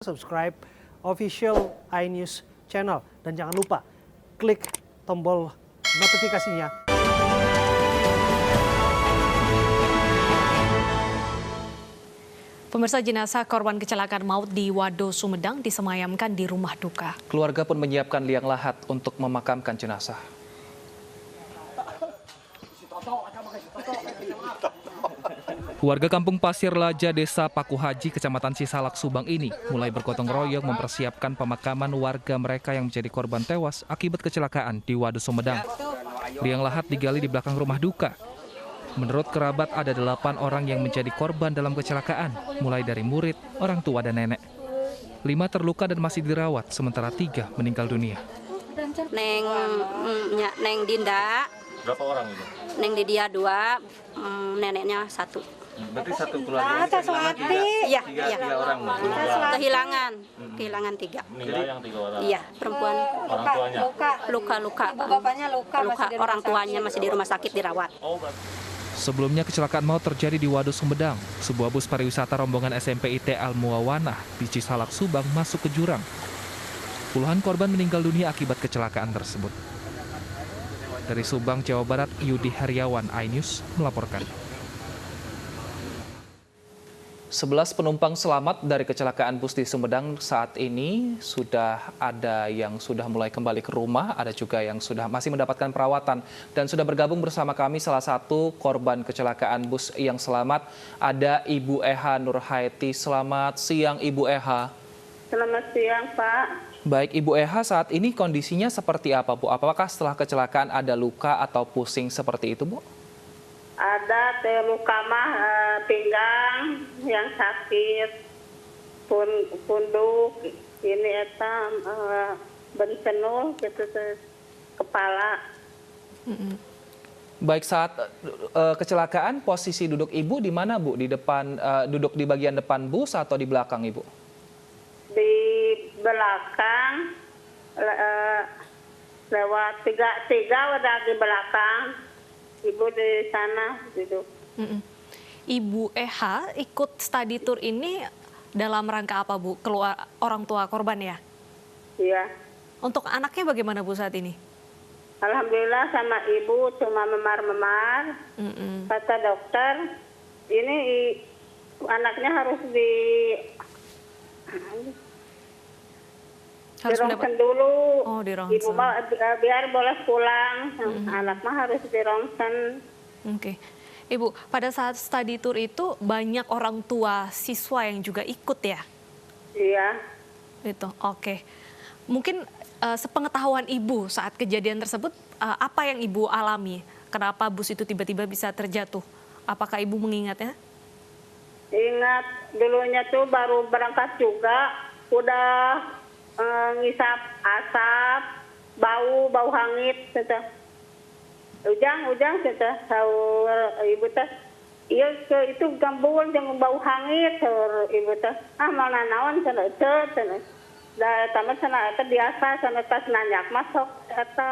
subscribe official iNews channel. Dan jangan lupa klik tombol notifikasinya. Pemirsa, jenazah korban kecelakaan maut di Wado, Sumedang disemayamkan di rumah duka. Keluarga pun menyiapkan liang lahat untuk memakamkan jenazah. Warga Kampung Pasir Laja, Desa Paku Haji, Kecamatan Cisalak, Subang ini mulai bergotong royong mempersiapkan pemakaman warga mereka yang menjadi korban tewas akibat kecelakaan di Wado, Sumedang. Liang lahat digali di belakang rumah duka. Menurut kerabat, ada 8 orang yang menjadi korban dalam kecelakaan, mulai dari murid, orang tua, dan nenek. 5 terluka dan masih dirawat, sementara 3 meninggal dunia. Neng Dinda. Berapa orang itu? Neng Didia 2, neneknya 1. Berarti satu keluarga kehilangan tiga orang. Kehilangan 3. Meninggal yang 3 orang. Iya, perempuan. Orang tuanya? Luka. Bapaknya luka orang tuanya masih di rumah sakit dirawat. Sebelumnya kecelakaan maut terjadi di Wado, Sumedang. Sebuah bus pariwisata rombongan SMP IT Al Muawanah di Cisalak, Subang masuk ke jurang. Puluhan korban meninggal dunia akibat kecelakaan tersebut. Dari Subang, Jawa Barat, Yudi Heriawan, iNews melaporkan. 11 penumpang selamat dari kecelakaan bus di Sumedang saat ini. Sudah ada yang sudah mulai kembali ke rumah, ada juga yang sudah masih mendapatkan perawatan. Dan sudah bergabung bersama kami salah satu korban kecelakaan bus yang selamat, ada Ibu Eha Nurhaiti. Selamat siang, Ibu Eha. Selamat siang, Pak. Baik, Ibu Eha, saat ini kondisinya seperti apa, Bu? Apakah setelah kecelakaan ada luka atau pusing seperti itu, Bu? Ada luka pinggang yang sakit, punduk, ini bencenul gitu kepala. Baik, saat kecelakaan posisi duduk Ibu di mana, Bu? Di depan, duduk di bagian depan bus atau di belakang, Ibu? Di belakang, lewat tiga udah di belakang. Ibu di sana duduk. Ibu Eha ikut study tour ini dalam rangka apa, Bu? Keluar orang tua korban ya? Iya. Untuk anaknya bagaimana, Bu, saat ini? Alhamdulillah sama ibu cuma memar-memar. Kata dokter, ini anaknya harus dirongsen dulu. Oh, dirongsen. Ibu biar boleh pulang. Anak mah harus dirongsen. Oke. Ibu, pada saat study tour itu banyak orang tua siswa yang juga ikut ya? Iya. Itu, oke. Mungkin sepengetahuan Ibu saat kejadian tersebut, apa yang Ibu alami? Kenapa bus itu tiba-tiba bisa terjatuh? Apakah Ibu mengingatnya? Ingat, dulunya tuh baru berangkat juga, udah ngisap asap, bau hangit, gitu. Ujang, gitu. Sahur ibu teh, iya itu gambul jeung bau hangit, sahur ibu teh. Mana naon cenah teu. Da tamat cenah eta biasa cenah tas nanyak masuk eta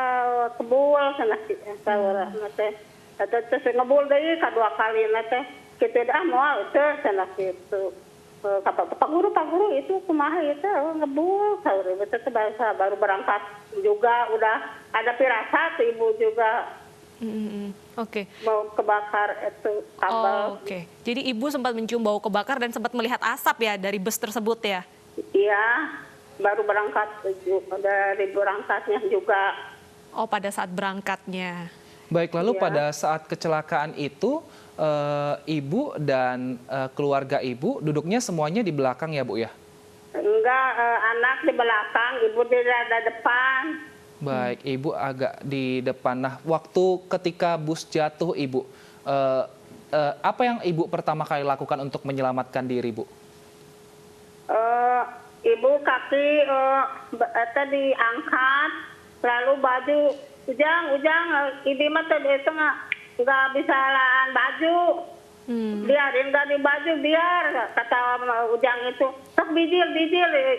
kebul cenah sahur teh. Eta teh ngebul deui kadua kalina teh. Kitu dah moal teu cenah kitu. Pak guru itu kumaha itu ngebul sahur ibu teh baru berangkat juga udah ada firasat ibu juga. Oke. Mau kebakar itu kabel. Oke. Jadi Ibu sempat mencium bau kebakar dan sempat melihat asap ya dari bus tersebut ya? Iya, baru berangkat dari berangkatnya juga. Oh, pada saat berangkatnya. Baik, lalu pada saat kecelakaan itu Ibu dan keluarga Ibu duduknya semuanya di belakang ya, Bu ya? Enggak, anak di belakang, ibu di depan. Baik, Ibu agak di depan. Nah, waktu ketika bus jatuh, Ibu, apa yang Ibu pertama kali lakukan untuk menyelamatkan diri, Bu? Ibu kaki diangkat, lalu baju ujang, ini mah itu nggak bisa lahan baju. Biarin nggak di baju biar, kata ujang itu. Tak bijil,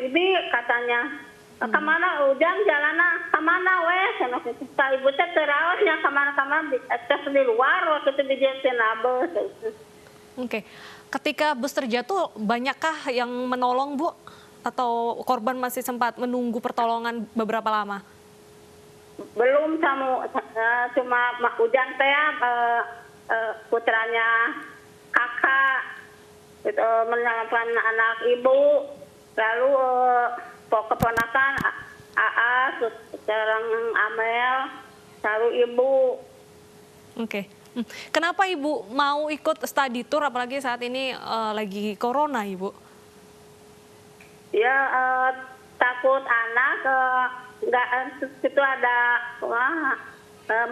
ibi katanya. Kemana ujang jalannya kemana weh kata ibu teh terawatnya kemana tes di luar waktu itu di Jensenabes. Oke, ketika bus terjatuh banyakkah yang menolong, Bu? atau korban masih sempat menunggu pertolongan beberapa lama? Belum cuma hujan teh putranya kakak menyelamatkan anak ibu, lalu keponakan AA, sekarang Amel, lalu ibu. Oke. Kenapa Ibu mau ikut study tour apalagi saat ini lagi corona, Ibu? Ya takut anak nggak itu ada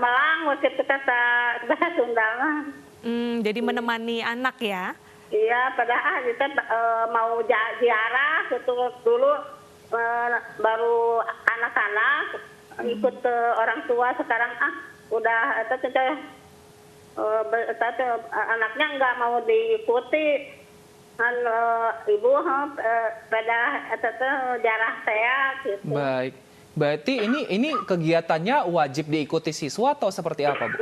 melang waktu itu kata bahasa Sunda. Jadi menemani anak ya? Iya, padahal kita mau ziarah itu dulu baru anak-anak ikut orang tua, sekarang udah anaknya nggak mau diikuti. Ibu pada jarah saya gitu. Baik. Berarti ini kegiatannya wajib diikuti siswa atau seperti apa, Bu?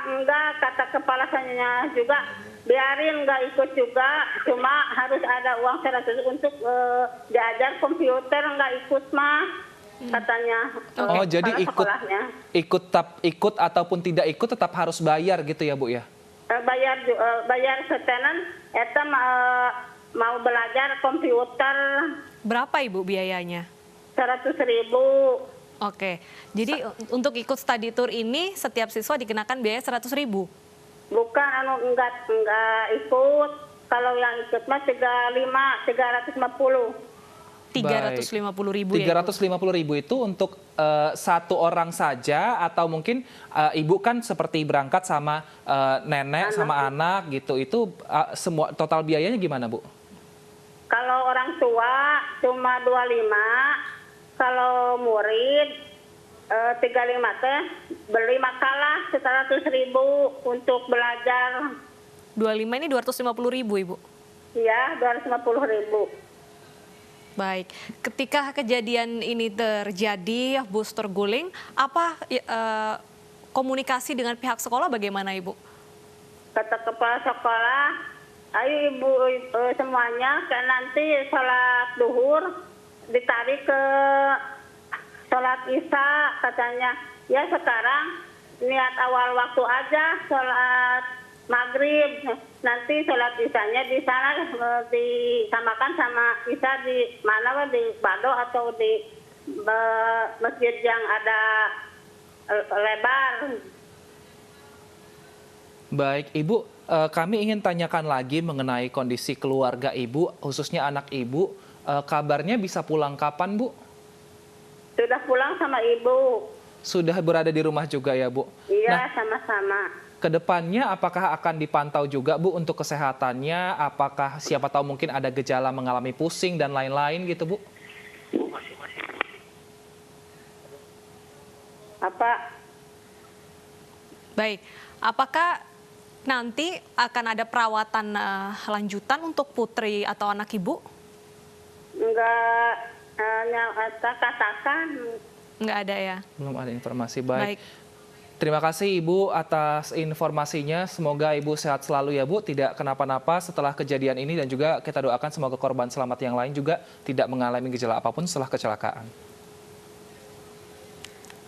Enggak, kata kepala saya juga biarin nggak ikut juga, cuma harus ada uang 100 untuk diajar komputer, nggak ikut mah katanya. Oh, jadi ikut ataupun tidak ikut tetap harus bayar gitu ya, Bu ya? Bayar setenan eta mau belajar komputer. Berapa Ibu biayanya? 100.000. Oke, jadi untuk ikut study tour ini setiap siswa dikenakan biaya 100.000? Bukan, enggak ikut. Kalau yang ikut mah 350. 350.000 ya? 350.000 itu untuk satu orang saja atau mungkin ibu kan seperti berangkat sama nenek sama anak gitu, itu semua total biayanya gimana, Bu? Kalau orang tua cuma 25, kalau murid 35 teh beli makalah 100.000 untuk belajar. 25 ini 250.000 Ibu? Iya, 250.000. Baik, ketika kejadian ini terjadi, bus terguling, apa komunikasi dengan pihak sekolah bagaimana Ibu? Kata kepala sekolah, ayo Ibu semuanya kan nanti sholat duhur ditarik ke sholat isya, katanya. Ya sekarang niat awal waktu aja sholat maghrib, nanti sholat isyanya di sana disamakan sama isya di mana, di Bado atau di masjid yang ada lebar. Baik, Ibu, kami ingin tanyakan lagi mengenai kondisi keluarga Ibu, khususnya anak Ibu. Kabarnya bisa pulang kapan, Bu? Sudah pulang sama Ibu. Sudah berada di rumah juga ya, Bu? Iya, sama-sama. Kedepannya apakah akan dipantau juga, Bu, untuk kesehatannya? Apakah siapa tahu mungkin ada gejala mengalami pusing dan lain-lain gitu, Bu? Apa? Baik, apakah nanti akan ada perawatan lanjutan untuk putri atau anak Ibu? Enggak, katakan. Enggak ada ya? Belum ada informasi. Baik. Terima kasih Ibu atas informasinya. Semoga Ibu sehat selalu ya, Bu. Tidak kenapa-napa setelah kejadian ini, dan juga kita doakan semoga korban selamat yang lain juga tidak mengalami gejala apapun setelah kecelakaan.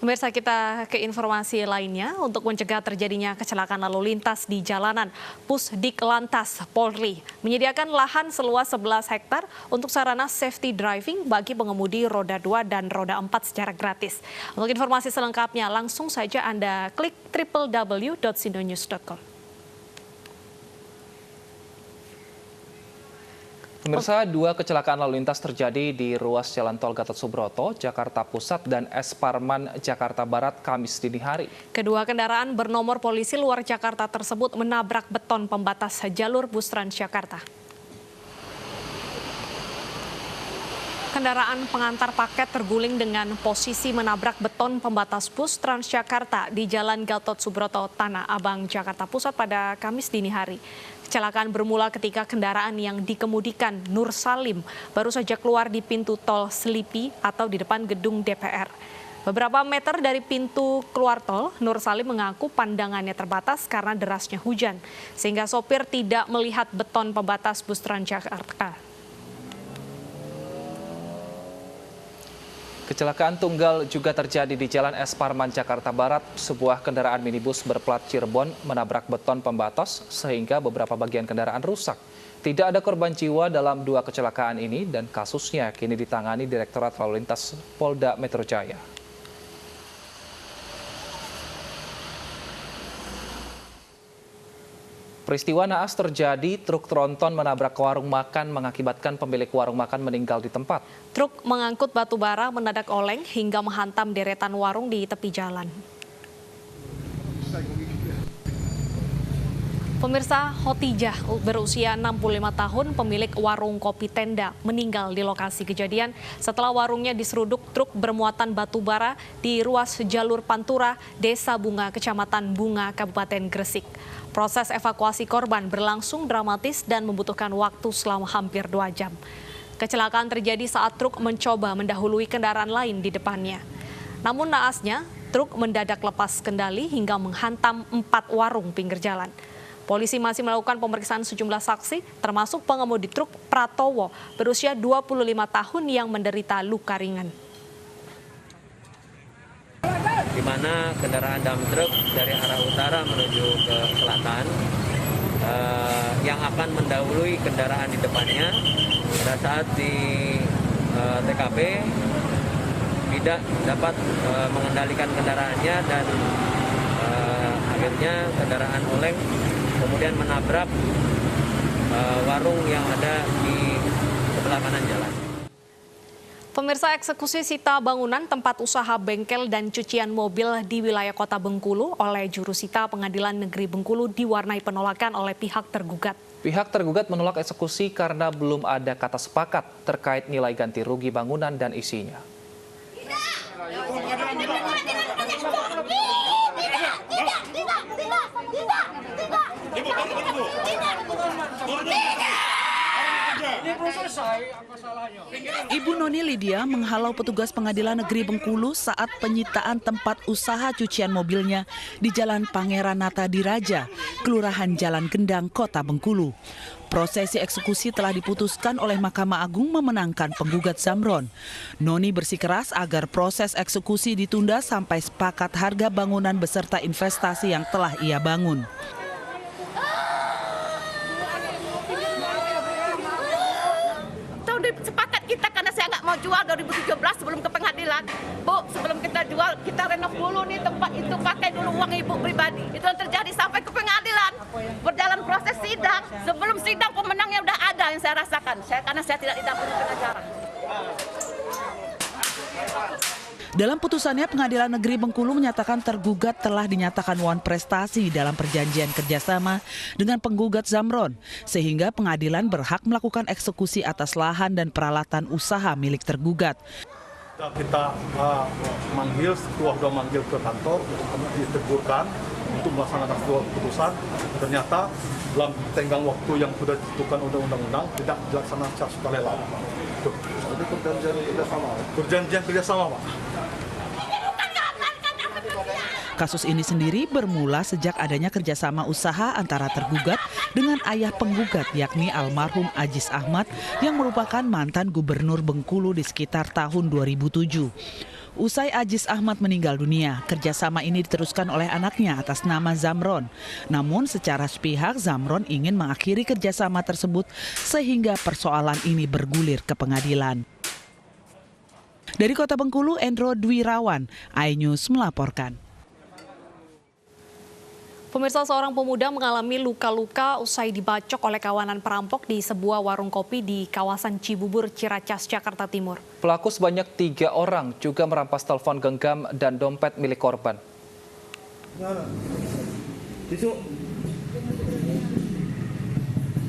Pemirsa, kita ke informasi lainnya. Untuk mencegah terjadinya kecelakaan lalu lintas di jalanan, Pusdiklantas Polri menyediakan lahan seluas 11 hektar untuk sarana safety driving bagi pengemudi roda 2 dan roda 4 secara gratis. Untuk informasi selengkapnya, langsung saja Anda klik www.sindonews.com. Pemirsa, 2 kecelakaan lalu lintas terjadi di ruas Jalan Tol Gatot Subroto, Jakarta Pusat, dan S. Parman, Jakarta Barat, Kamis dini hari. Kedua kendaraan bernomor polisi luar Jakarta tersebut menabrak beton pembatas jalur bus Transjakarta. Kendaraan pengantar paket terguling dengan posisi menabrak beton pembatas bus Transjakarta di Jalan Gatot Subroto, Tanah Abang, Jakarta Pusat pada Kamis dini hari. Kecelakaan bermula ketika kendaraan yang dikemudikan Nur Salim baru saja keluar di pintu tol Selipi atau di depan gedung DPR. Beberapa meter dari pintu keluar tol, Nur Salim mengaku pandangannya terbatas karena derasnya hujan, sehingga sopir tidak melihat beton pembatas bus Transjakarta. Kecelakaan tunggal juga terjadi di Jalan Es Parman, Jakarta Barat. Sebuah kendaraan minibus berplat Cirebon menabrak beton pembatas sehingga beberapa bagian kendaraan rusak. Tidak ada korban jiwa dalam 2 kecelakaan ini dan kasusnya kini ditangani Direktorat Lalu Lintas Polda Metro Jaya. Peristiwa naas terjadi, truk tronton menabrak warung makan mengakibatkan pemilik warung makan meninggal di tempat. Truk mengangkut batu bara mendadak oleng hingga menghantam deretan warung di tepi jalan. Pemirsa, Hotijah berusia 65 tahun, pemilik warung kopi tenda, meninggal di lokasi kejadian setelah warungnya diseruduk truk bermuatan batu bara di ruas jalur Pantura, Desa Bunga, Kecamatan Bunga, Kabupaten Gresik. Proses evakuasi korban berlangsung dramatis dan membutuhkan waktu selama hampir 2 jam. Kecelakaan terjadi saat truk mencoba mendahului kendaraan lain di depannya. Namun naasnya, truk mendadak lepas kendali hingga menghantam 4 warung pinggir jalan. Polisi masih melakukan pemeriksaan sejumlah saksi, termasuk pengemudi truk Pratowo berusia 25 tahun yang menderita luka ringan. Di mana kendaraan dump truk dari arah utara menuju ke selatan yang akan mendahului kendaraan di depannya. Pada saat di TKP tidak dapat mengendalikan kendaraannya dan akhirnya kendaraan oleng kemudian menabrak warung yang ada di sebelah kanan jalan. Pemirsa, eksekusi sita bangunan tempat usaha bengkel dan cucian mobil di wilayah Kota Bengkulu oleh juru sita Pengadilan Negeri Bengkulu diwarnai penolakan oleh pihak tergugat. Pihak tergugat menolak eksekusi karena belum ada kata sepakat terkait nilai ganti rugi bangunan dan isinya. Ibu Noni Lydia menghalau petugas Pengadilan Negeri Bengkulu saat penyitaan tempat usaha cucian mobilnya di Jalan Pangeran Nata Diraja, Kelurahan Jalan Gendang, Kota Bengkulu. Prosesi eksekusi telah diputuskan oleh Mahkamah Agung memenangkan penggugat Zamron. Noni bersikeras agar proses eksekusi ditunda sampai sepakat harga bangunan beserta investasi yang telah ia bangun. Sepakat kita karena saya nggak mau jual 2017 sebelum ke pengadilan. Bu, sebelum kita jual, kita renov dulu nih tempat itu, pakai dulu uang ibu pribadi. Itu yang terjadi sampai ke pengadilan. Berjalan proses sidang. Sebelum sidang pemenangnya udah ada yang saya rasakan. Karena saya tidak didampingi pengacara. Dalam putusannya, Pengadilan Negeri Bengkulu menyatakan tergugat telah dinyatakan wan prestasi dalam perjanjian kerjasama dengan penggugat Zamron, sehingga pengadilan berhak melakukan eksekusi atas lahan dan peralatan usaha milik tergugat. Kita manggil ke kantor untuk diteguhkan untuk melaksanakan sebuah keputusan. Ternyata dalam tenggang waktu yang sudah ditentukan undang-undang tidak dilaksanakan secara sukarela. Jadi perjanjian kerjasama, Pak. Kasus ini sendiri bermula sejak adanya kerjasama usaha antara tergugat dengan ayah penggugat, yakni almarhum Ajis Ahmad yang merupakan mantan gubernur Bengkulu di sekitar tahun 2007. Usai Ajis Ahmad meninggal dunia, kerjasama ini diteruskan oleh anaknya atas nama Zamron. Namun secara sepihak Zamron ingin mengakhiri kerjasama tersebut sehingga persoalan ini bergulir ke pengadilan. Dari Kota Bengkulu, Endro Dwirawan, iNews melaporkan. Pemirsa, seorang pemuda mengalami luka-luka usai dibacok oleh kawanan perampok di sebuah warung kopi di kawasan Cibubur, Ciracas, Jakarta Timur. Pelaku sebanyak 3 orang juga merampas telepon genggam dan dompet milik korban.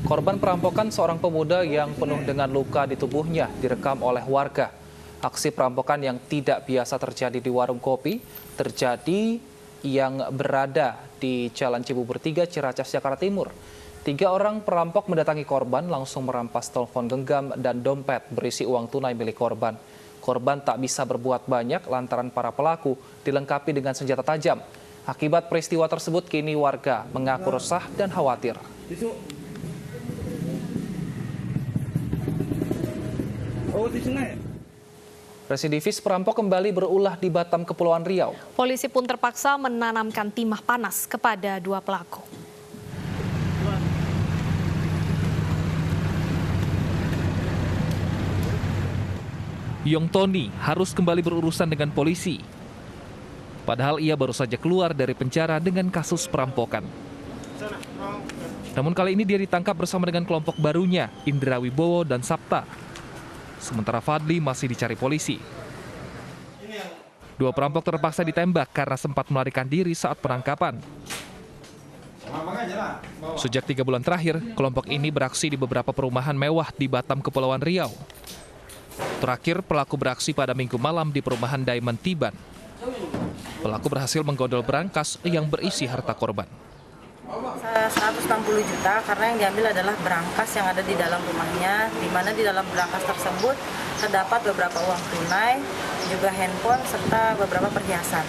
Korban perampokan seorang pemuda yang penuh dengan luka di tubuhnya direkam oleh warga. Aksi perampokan yang tidak biasa terjadi di warung kopi terjadi yang berada di Jalan Cibubur 3, Ciracas, Jakarta Timur. 3 orang perampok mendatangi korban langsung merampas telepon genggam dan dompet berisi uang tunai milik korban. Korban tak bisa berbuat banyak lantaran para pelaku dilengkapi dengan senjata tajam. Akibat peristiwa tersebut kini warga mengaku resah dan khawatir. Residivis perampok kembali berulah di Batam, Kepulauan Riau. Polisi pun terpaksa menanamkan timah panas kepada dua pelaku. Yong Tony harus kembali berurusan dengan polisi. Padahal ia baru saja keluar dari penjara dengan kasus perampokan. Namun kali ini dia ditangkap bersama dengan kelompok barunya, Indra Wibowo dan Sapta. Sementara Fadli masih dicari polisi. Dua perampok terpaksa ditembak karena sempat melarikan diri saat penangkapan. Sejak 3 bulan terakhir, kelompok ini beraksi di beberapa perumahan mewah di Batam, Kepulauan Riau. Terakhir, pelaku beraksi pada Minggu malam di perumahan Diamond Tiban. Pelaku berhasil menggodol berangkas yang berisi harta korban. 160 juta karena yang diambil adalah berangkas yang ada di dalam rumahnya, di mana di dalam berangkas tersebut terdapat beberapa uang tunai, juga handphone, serta beberapa perhiasan.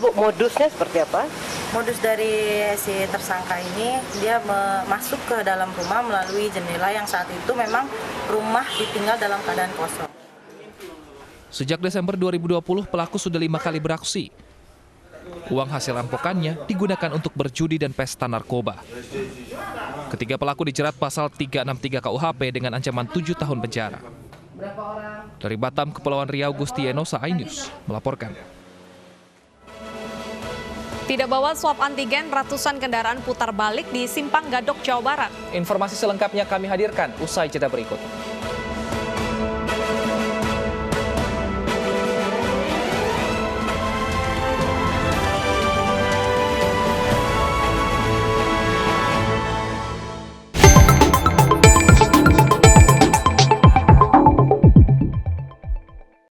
Bu, modusnya seperti apa? Modus dari si tersangka ini, dia masuk ke dalam rumah melalui jendela yang saat itu memang rumah ditinggal dalam keadaan kosong. Sejak Desember 2020, pelaku sudah 5 kali beraksi. Uang hasil rampokannya digunakan untuk berjudi dan pesta narkoba. Ketiga pelaku dijerat pasal 363 KUHP dengan ancaman 7 tahun penjara. Dari Batam, Kepulauan Riau, Gusti Enosa, iNews melaporkan. Tidak bawa swab antigen, ratusan kendaraan putar balik di Simpang Gadok, Jawa Barat. Informasi selengkapnya kami hadirkan usai jeda berikut.